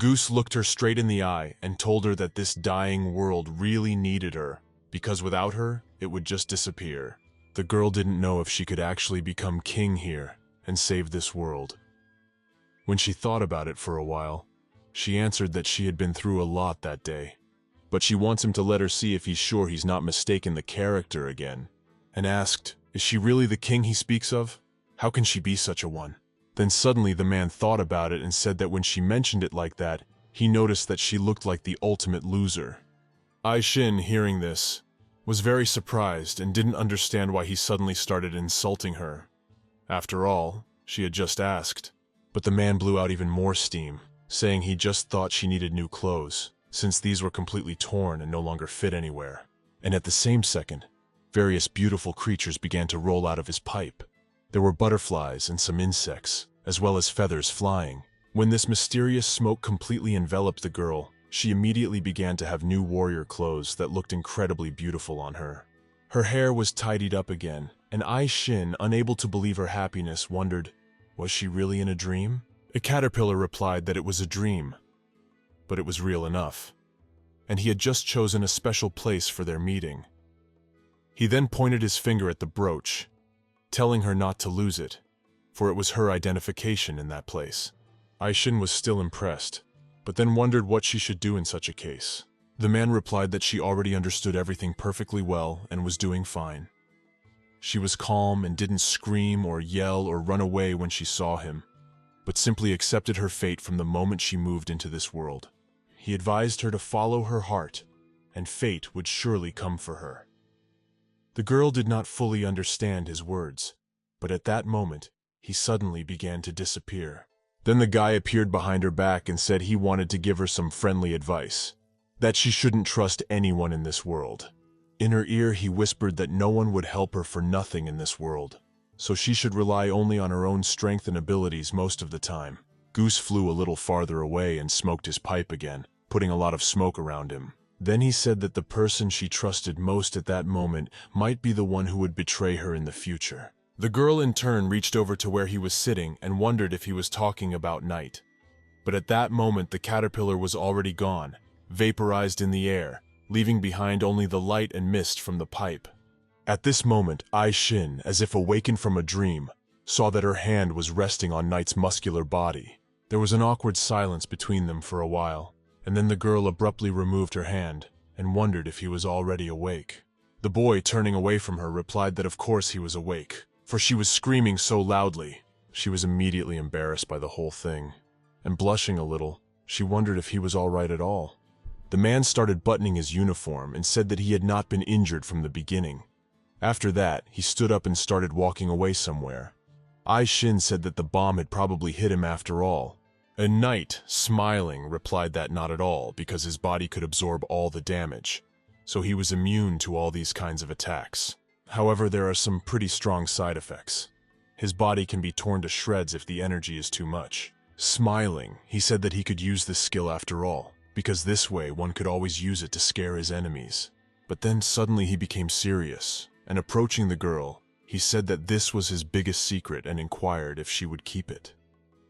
Goose looked her straight in the eye and told her that this dying world really needed her, because without her, it would just disappear. The girl didn't know if she could actually become king here and save this world. When she thought about it for a while, she answered that she had been through a lot that day, but she wants him to let her see if he's sure he's not mistaken the character again, and asked, "Is she really the king he speaks of? How can she be such a one?" Then suddenly the man thought about it and said that when she mentioned it like that, he noticed that she looked like the ultimate loser. Ai Shin, hearing this, was very surprised and didn't understand why he suddenly started insulting her. After all, she had just asked. But the man blew out even more steam, saying he just thought she needed new clothes, since these were completely torn and no longer fit anywhere. And at the same second, various beautiful creatures began to roll out of his pipe. There were butterflies and some insects, as well as feathers flying. When this mysterious smoke completely enveloped the girl, she immediately began to have new warrior clothes that looked incredibly beautiful on her. Her hair was tidied up again, and Ai Shin, unable to believe her happiness, wondered, was she really in a dream? A caterpillar replied that it was a dream, but it was real enough, and he had just chosen a special place for their meeting. He then pointed his finger at the brooch, telling her not to lose it, for it was her identification in that place. Ai Shin was still impressed, but then wondered what she should do in such a case. The man replied that she already understood everything perfectly well and was doing fine. She was calm and didn't scream or yell or run away when she saw him, but simply accepted her fate from the moment she moved into this world. He advised her to follow her heart, and fate would surely come for her. The girl did not fully understand his words, but at that moment, he suddenly began to disappear. Then the guy appeared behind her back and said he wanted to give her some friendly advice, that she shouldn't trust anyone in this world. In her ear, he whispered that no one would help her for nothing in this world, so she should rely only on her own strength and abilities most of the time. Goose flew a little farther away and smoked his pipe again, putting a lot of smoke around him. Then he said that the person she trusted most at that moment might be the one who would betray her in the future. The girl in turn reached over to where he was sitting and wondered if he was talking about night. But at that moment the caterpillar was already gone, vaporized in the air, leaving behind only the light and mist from the pipe. At this moment, Ai Shin, as if awakened from a dream, saw that her hand was resting on Night's muscular body. There was an awkward silence between them for a while, and then the girl abruptly removed her hand and wondered if he was already awake. The boy, turning away from her, replied that of course he was awake, for she was screaming so loudly. She was immediately embarrassed by the whole thing, and blushing a little, she wondered if he was all right at all. The man started buttoning his uniform and said that he had not been injured from the beginning. After that, he stood up and started walking away somewhere. Ai Shin said that the bomb had probably hit him after all. And Knight, smiling, replied that not at all, because his body could absorb all the damage, so he was immune to all these kinds of attacks. However, there are some pretty strong side effects. His body can be torn to shreds if the energy is too much. Smiling, he said that he could use this skill after all, because this way one could always use it to scare his enemies. But then suddenly he became serious, and approaching the girl, he said that this was his biggest secret and inquired if she would keep it.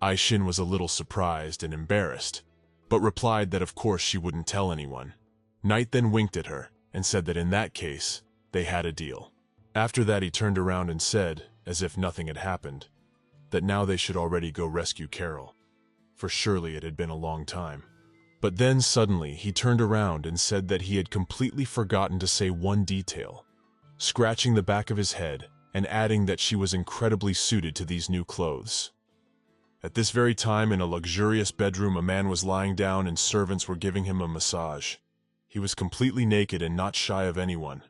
Ai Shin was a little surprised and embarrassed, but replied that of course she wouldn't tell anyone. Knight then winked at her and said that in that case, they had a deal. After that he turned around and said, as if nothing had happened, that now they should already go rescue Carol, for surely it had been a long time. But then suddenly he turned around and said that he had completely forgotten to say one detail, scratching the back of his head and adding that she was incredibly suited to these new clothes. At this very time, in a luxurious bedroom, a man was lying down and servants were giving him a massage. He was completely naked and not shy of anyone.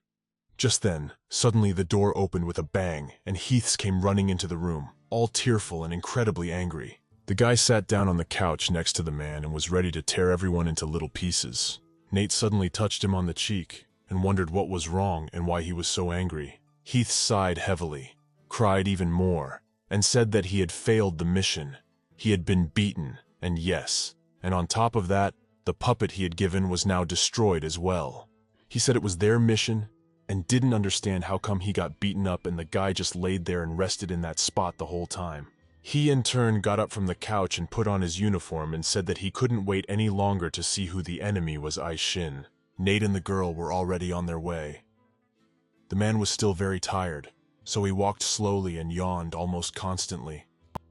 Just then, suddenly the door opened with a bang and Heaths came running into the room, all tearful and incredibly angry. The guy sat down on the couch next to the man and was ready to tear everyone into little pieces. Nate suddenly touched him on the cheek and wondered what was wrong and why he was so angry. Heath sighed heavily, cried even more, and said that he had failed the mission. He had been beaten, and yes, and on top of that, the puppet he had given was now destroyed as well. He said it was their mission and didn't understand how come he got beaten up and the guy just laid there and rested in that spot the whole time. He in turn got up from the couch and put on his uniform and said that he couldn't wait any longer to see who the enemy was. Ai Shin. Nate and the girl were already on their way. The man was still very tired, so he walked slowly and yawned almost constantly.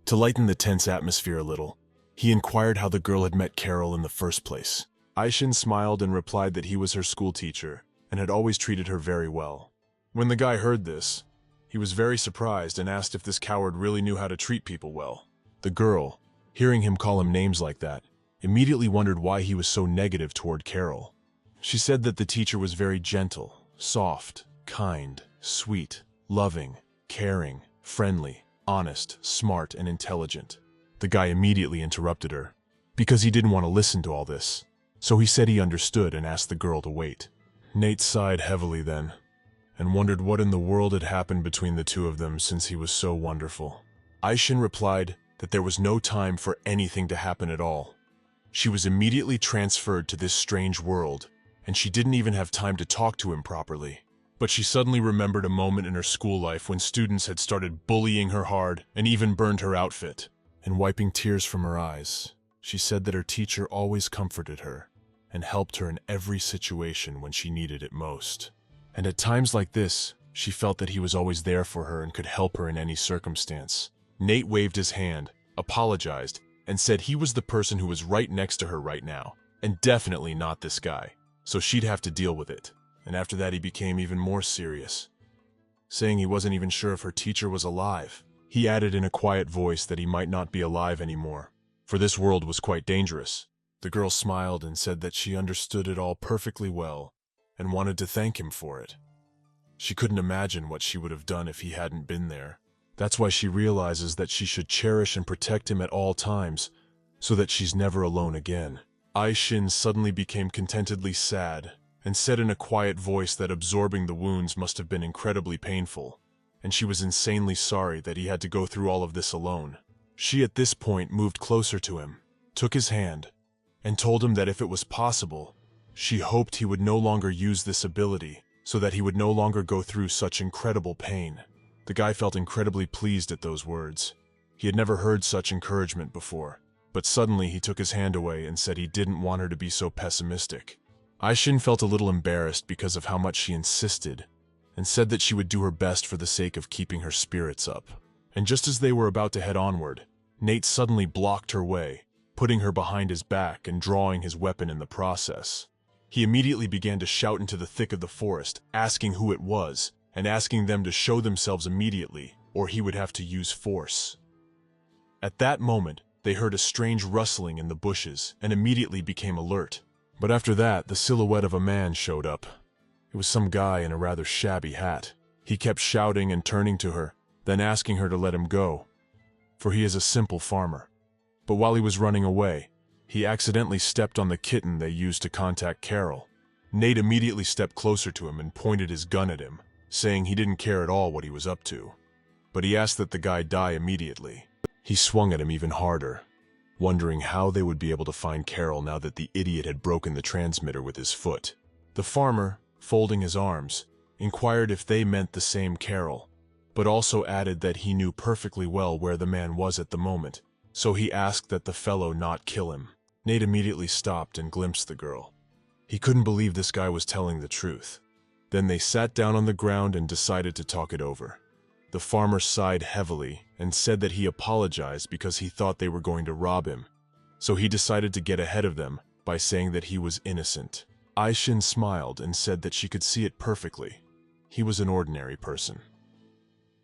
To lighten the tense atmosphere a little, He inquired how the girl had met Carol in the first place. Aishin smiled and replied that he was her school teacher and had always treated her very well. When the guy heard this, he was very surprised and asked if this coward really knew how to treat people well. The girl, hearing him call him names like that, immediately wondered why he was so negative toward Carol. She said that the teacher was very gentle, soft, kind, sweet, loving, caring, friendly, honest, smart, and intelligent. The guy immediately interrupted her, because he didn't want to listen to all this. So he said he understood and asked the girl to wait. Nate sighed heavily then, and wondered what in the world had happened between the two of them since he was so wonderful. Aishin replied that there was no time for anything to happen at all. She was immediately transferred to this strange world, and she didn't even have time to talk to him properly. But she suddenly remembered a moment in her school life when students had started bullying her hard and even burned her outfit. And wiping tears from her eyes, she said that her teacher always comforted her and helped her in every situation when she needed it most. And at times like this, she felt that he was always there for her and could help her in any circumstance. Nate waved his hand, apologized, and said he was the person who was right next to her right now, and definitely not this guy, so she'd have to deal with it. And after that he became even more serious, saying he wasn't even sure if her teacher was alive. He added in a quiet voice that he might not be alive anymore, for this world was quite dangerous. The girl smiled and said that she understood it all perfectly well and wanted to thank him for it. She couldn't imagine what she would have done if he hadn't been there. That's why she realizes that she should cherish and protect him at all times so that she's never alone again. Aishin suddenly became contentedly sad and said in a quiet voice that absorbing the wounds must have been incredibly painful, and she was insanely sorry that he had to go through all of this alone. She at this point moved closer to him, took his hand, and told him that if it was possible, she hoped he would no longer use this ability so that he would no longer go through such incredible pain. The guy felt incredibly pleased at those words. He had never heard such encouragement before, but suddenly he took his hand away and said he didn't want her to be so pessimistic. Aishin felt a little embarrassed because of how much she insisted, and said that she would do her best for the sake of keeping her spirits up. And just as they were about to head onward, Nate suddenly blocked her way, putting her behind his back and drawing his weapon in the process. He immediately began to shout into the thick of the forest, asking who it was, and asking them to show themselves immediately, or he would have to use force. At that moment, they heard a strange rustling in the bushes and immediately became alert. But after that, the silhouette of a man showed up. It was some guy in a rather shabby hat. He kept shouting and turning to her, then asking her to let him go, for he is a simple farmer. But while he was running away, he accidentally stepped on the kitten they used to contact Carol. Nate immediately stepped closer to him and pointed his gun at him, saying he didn't care at all what he was up to. But he asked that the guy die immediately. He swung at him even harder, wondering how they would be able to find Carol now that the idiot had broken the transmitter with his foot. The farmer, folding his arms, inquired if they meant the same Carol, but also added that he knew perfectly well where the man was at the moment, so he asked that the fellow not kill him. Nate immediately stopped and glimpsed the girl. He couldn't believe this guy was telling the truth. Then they sat down on the ground and decided to talk it over. The farmer sighed heavily and said that he apologized because he thought they were going to rob him, so he decided to get ahead of them by saying that he was innocent. Aishin smiled and said that she could see it perfectly. He was an ordinary person.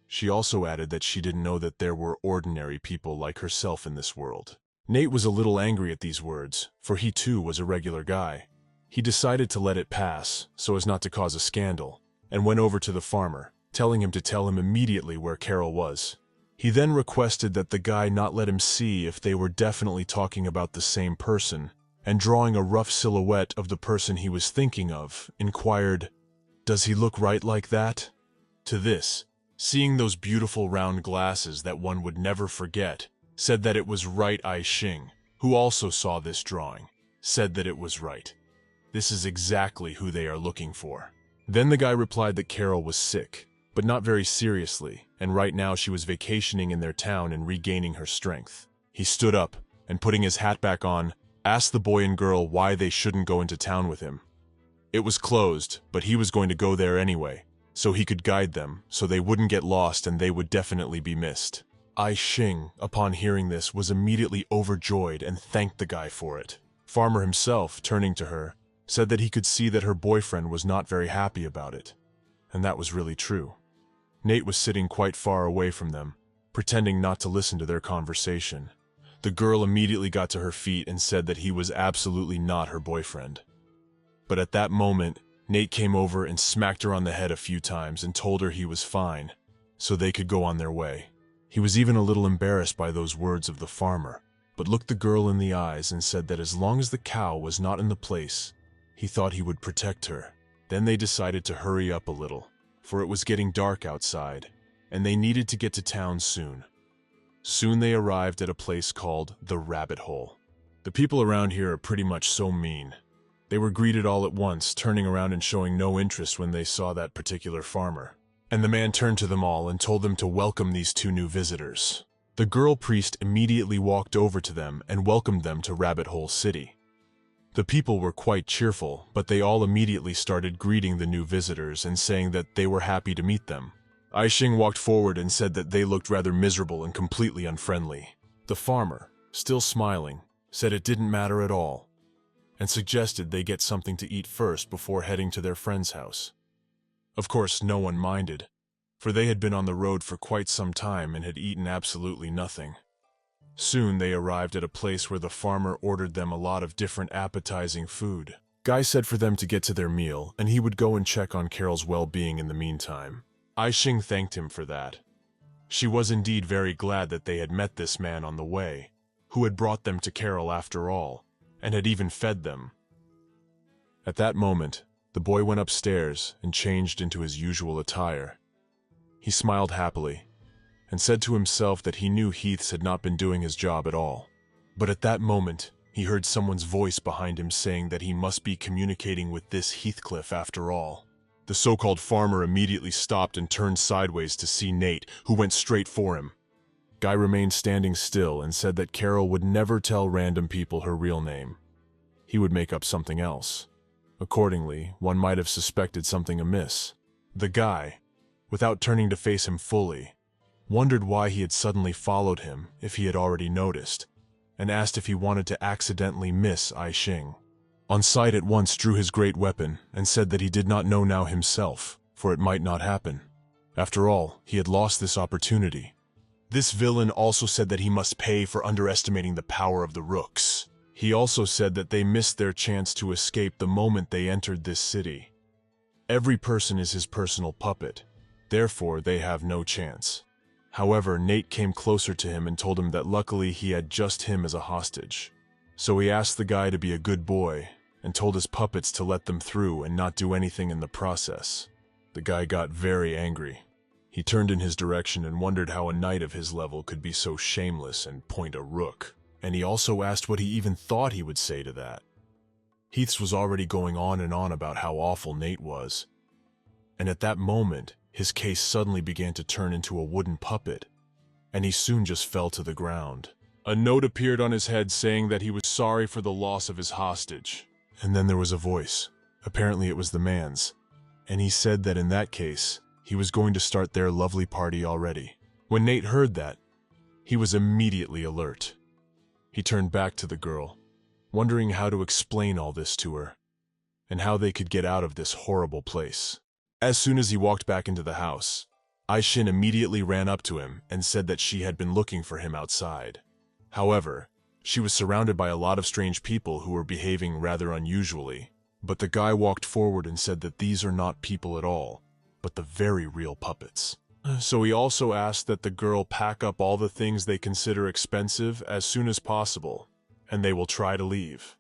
She also added that she didn't know that there were ordinary people like herself in this world. Nate was a little angry at these words, for he too was a regular guy. He decided to let it pass so as not to cause a scandal, and went over to the farmer, telling him to tell him immediately where Carol was. He then requested that the guy not let him see if they were definitely talking about the same person, and drawing a rough silhouette of the person he was thinking of, inquired, "Does he look right like that?" To this, seeing those beautiful round glasses that one would never forget, said that it was right. Aishin, who also saw this drawing, said that it was right. This is exactly who they are looking for. Then the guy replied that Carol was sick, but not very seriously, and right now she was vacationing in their town and regaining her strength. He stood up, and putting his hat back on, asked the boy and girl why they shouldn't go into town with him. It was closed, but he was going to go there anyway, so he could guide them, so they wouldn't get lost and they would definitely be missed. Ai Shing, upon hearing this, was immediately overjoyed and thanked the guy for it. Farmer himself, turning to her, said that he could see that her boyfriend was not very happy about it. And that was really true. Nate was sitting quite far away from them, pretending not to listen to their conversation. The girl immediately got to her feet and said that he was absolutely not her boyfriend. But at that moment, Nate came over and smacked her on the head a few times and told her he was fine, so they could go on their way. He was even a little embarrassed by those words of the farmer, but looked the girl in the eyes and said that as long as the cow was not in the place, he thought he would protect her. Then they decided to hurry up a little, for it was getting dark outside, and they needed to get to town soon. Soon they arrived at a place called the Rabbit Hole. The people around here are pretty much so mean. They were greeted all at once, turning around and showing no interest when they saw that particular farmer. And the man turned to them all and told them to welcome these two new visitors. The girl priest immediately walked over to them and welcomed them to Rabbit Hole City. The people were quite cheerful, but they all immediately started greeting the new visitors and saying that they were happy to meet them. Ai Shing walked forward and said that they looked rather miserable and completely unfriendly. The farmer, still smiling, said it didn't matter at all, and suggested they get something to eat first before heading to their friend's house. Of course, no one minded, for they had been on the road for quite some time and had eaten absolutely nothing. Soon they arrived at a place where the farmer ordered them a lot of different appetizing food. Guy said for them to get to their meal, and he would go and check on Carol's well-being in the meantime. Ai Shing thanked him for that. She was indeed very glad that they had met this man on the way, who had brought them to Carol after all, and had even fed them. At that moment, the boy went upstairs and changed into his usual attire. He smiled happily, and said to himself that he knew Heaths had not been doing his job at all. But at that moment, he heard someone's voice behind him saying that he must be communicating with this Heathcliff after all. The so-called farmer immediately stopped and turned sideways to see Nate, who went straight for him. Guy remained standing still and said that Carol would never tell random people her real name. He would make up something else. Accordingly, one might have suspected something amiss. The guy, without turning to face him fully, wondered why he had suddenly followed him if he had already noticed, and asked if he wanted to accidentally miss Ai Shing. On sight at once drew his great weapon and said that he did not know now himself, for it might not happen. After all, he had lost this opportunity. This villain also said that he must pay for underestimating the power of the rooks. He also said that they missed their chance to escape the moment they entered this city. Every person is his personal puppet, therefore they have no chance. However, Nate came closer to him and told him that luckily he had just him as a hostage. So he asked the guy to be a good boy and told his puppets to let them through and not do anything in the process. The guy got very angry. He turned in his direction and wondered how a knight of his level could be so shameless and point a rook. And he also asked what he even thought he would say to that. Heaths was already going on and on about how awful Nate was. And at that moment, his case suddenly began to turn into a wooden puppet, and he soon just fell to the ground. A note appeared on his head saying that he was sorry for the loss of his hostage. And then there was a voice. Apparently it was the man's. And he said that in that case, he was going to start their lovely party already. When Nate heard that, he was immediately alert. He turned back to the girl, wondering how to explain all this to her, and how they could get out of this horrible place. As soon as he walked back into the house, Ai Shin immediately ran up to him and said that she had been looking for him outside. However, she was surrounded by a lot of strange people who were behaving rather unusually, but the guy walked forward and said that these are not people at all, but the very real puppets. So he also asked that the girl pack up all the things they consider expensive as soon as possible, and they will try to leave.